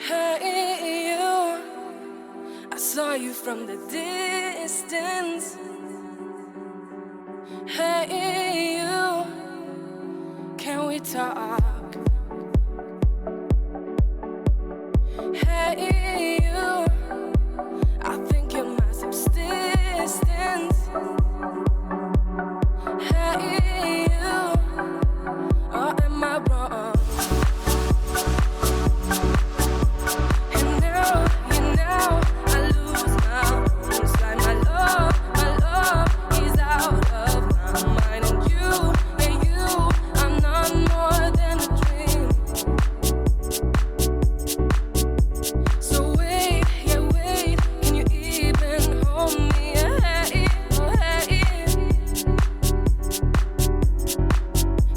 Hey you, I saw you from the distance. Hey you, can we talk? Hey you, I think you're my subsistence. Hey you, or am I wrong? And now, I lose my own sight. My love is out of my mind. And you, I'm not more than a dream. So wait, can you even hold me? Hey, oh hey.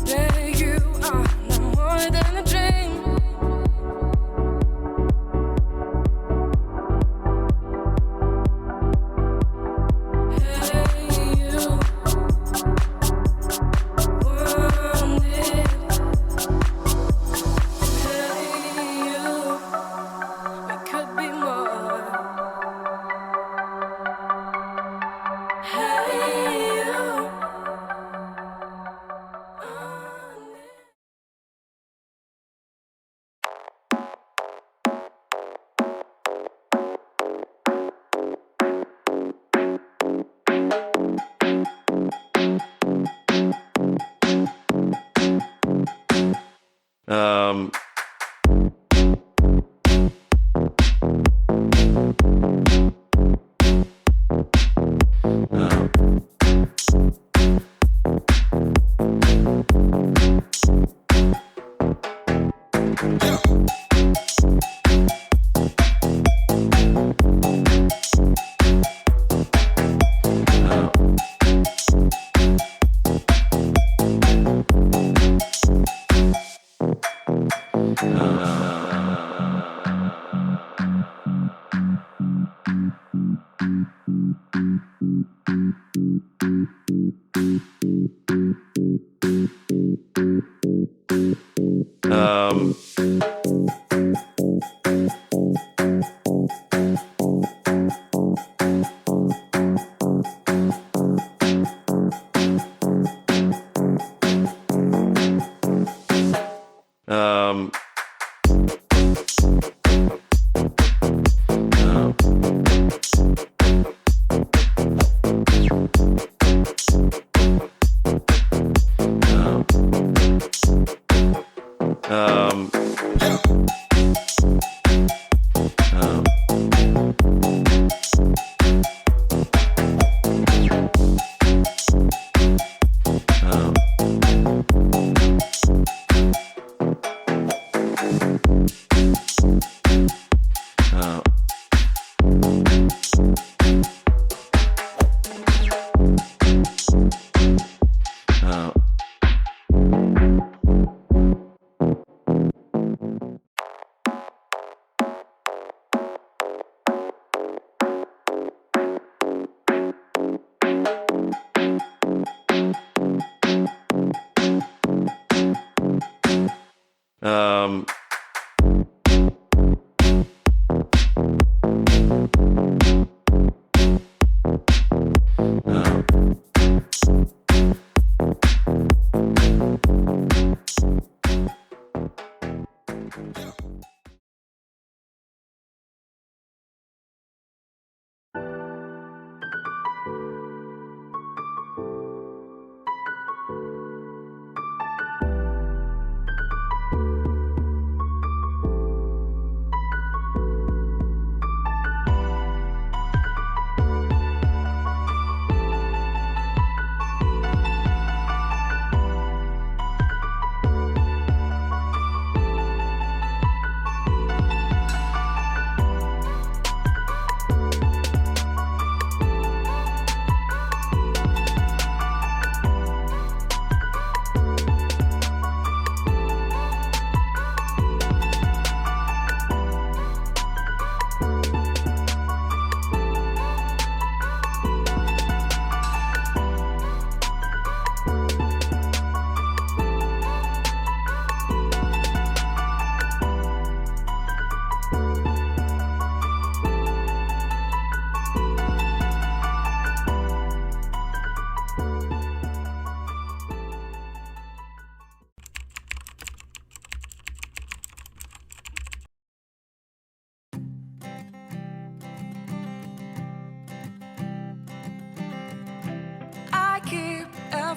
Baby, you are not more than a dream. Hey, you want it. Hey, you, we could be more. Hey, you want it.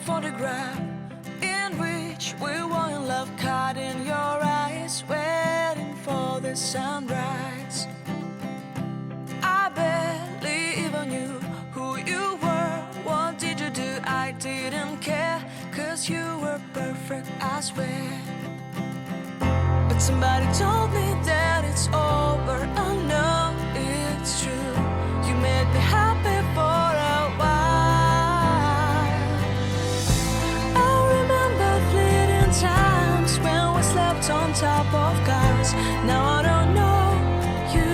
photograph in which we were in love, caught in your eyes, waiting for the sunrise. I barely even knew who you were. What did you do? I didn't care, 'cause you were perfect, I swear. But somebody told me that it's over. I know it's true. You made me happy for a while. I remember fleeting times when we slept on top of cars. Now I don't know you,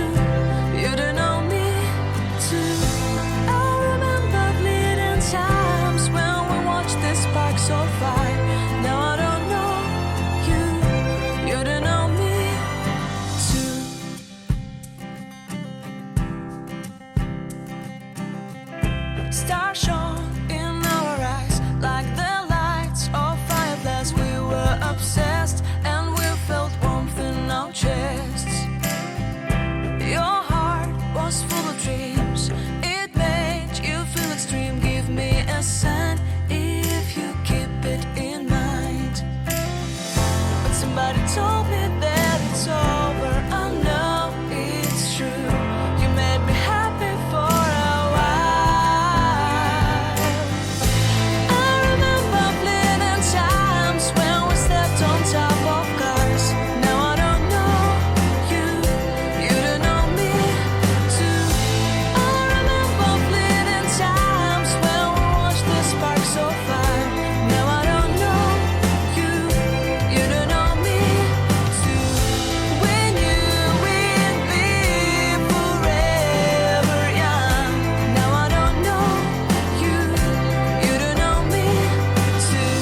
you don't know me too. I remember fleeting times when we watched the sparks of fire. Now I don't know you, you don't know me too. Stars shone in our eyes like the lights of fireflies. We were obsessed and we felt warmth in our chests. Your heart was full of dreams. It made you feel extreme. Give me a sign if you keep it in mind. But somebody told me that it's over. I know it's true. You made me happy for a while. I remember fleeting times when we slept on top of cars. Now I don't know you, you don't know me too. I remember fleeting times when we watched the sparks of fire. Now I don't know you, you don't know me too. We knew we'd be forever young. Now I don't know you, you don't know me too.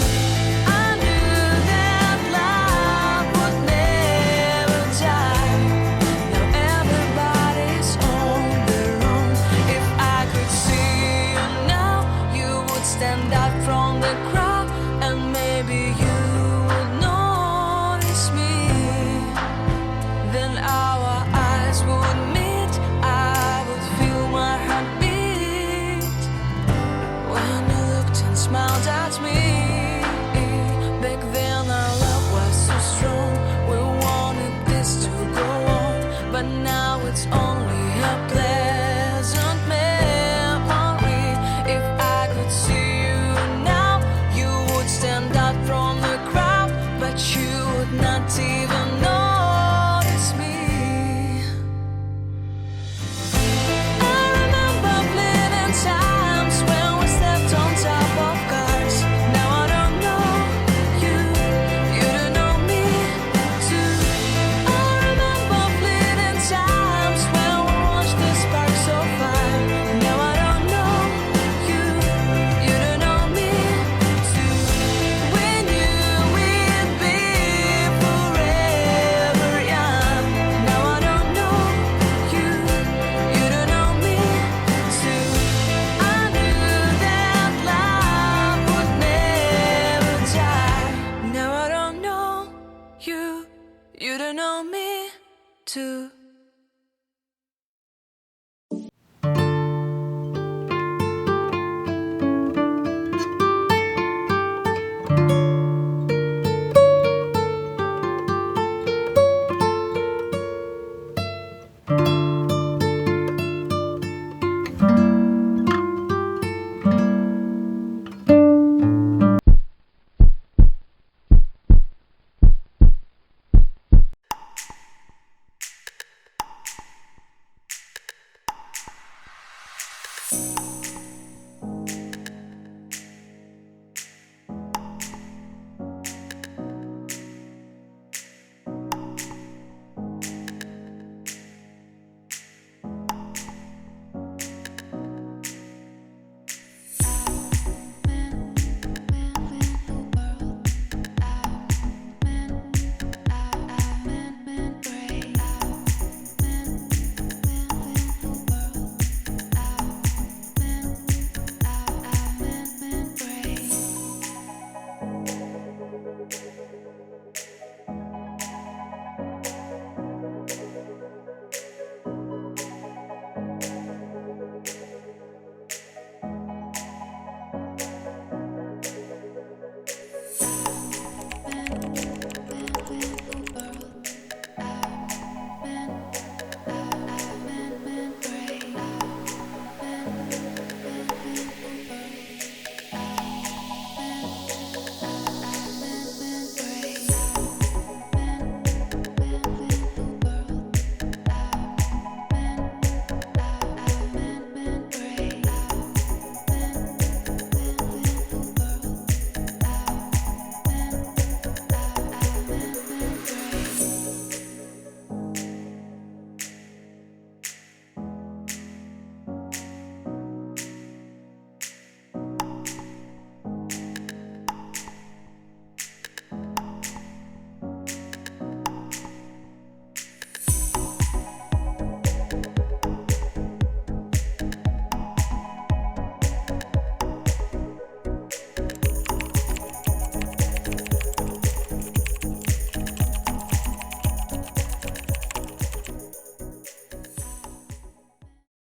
I knew that love would never die. Now everybody's on their own. If I could see you now, you would stand out from the crowd, and maybe you would notice me. Then our eyes would meet. I would feel my heart beat when you looked and smiled at me. Back then our love was so strong. We wanted this to go on, but now it's only a pleasant memory. If I could see you now, you would stand out from the crowd, but you would not even notice me. I remember fleeting times when we slept on top of cars. Now I don't know you, you don't know me too. I remember fleeting times when we watched the sparks of fire. Now I don't know you, you don't know me too. We knew we'd be forever young. Now I don't know you, you don't know me too. I knew that love would never die. Now I don't know you, you don't know me too.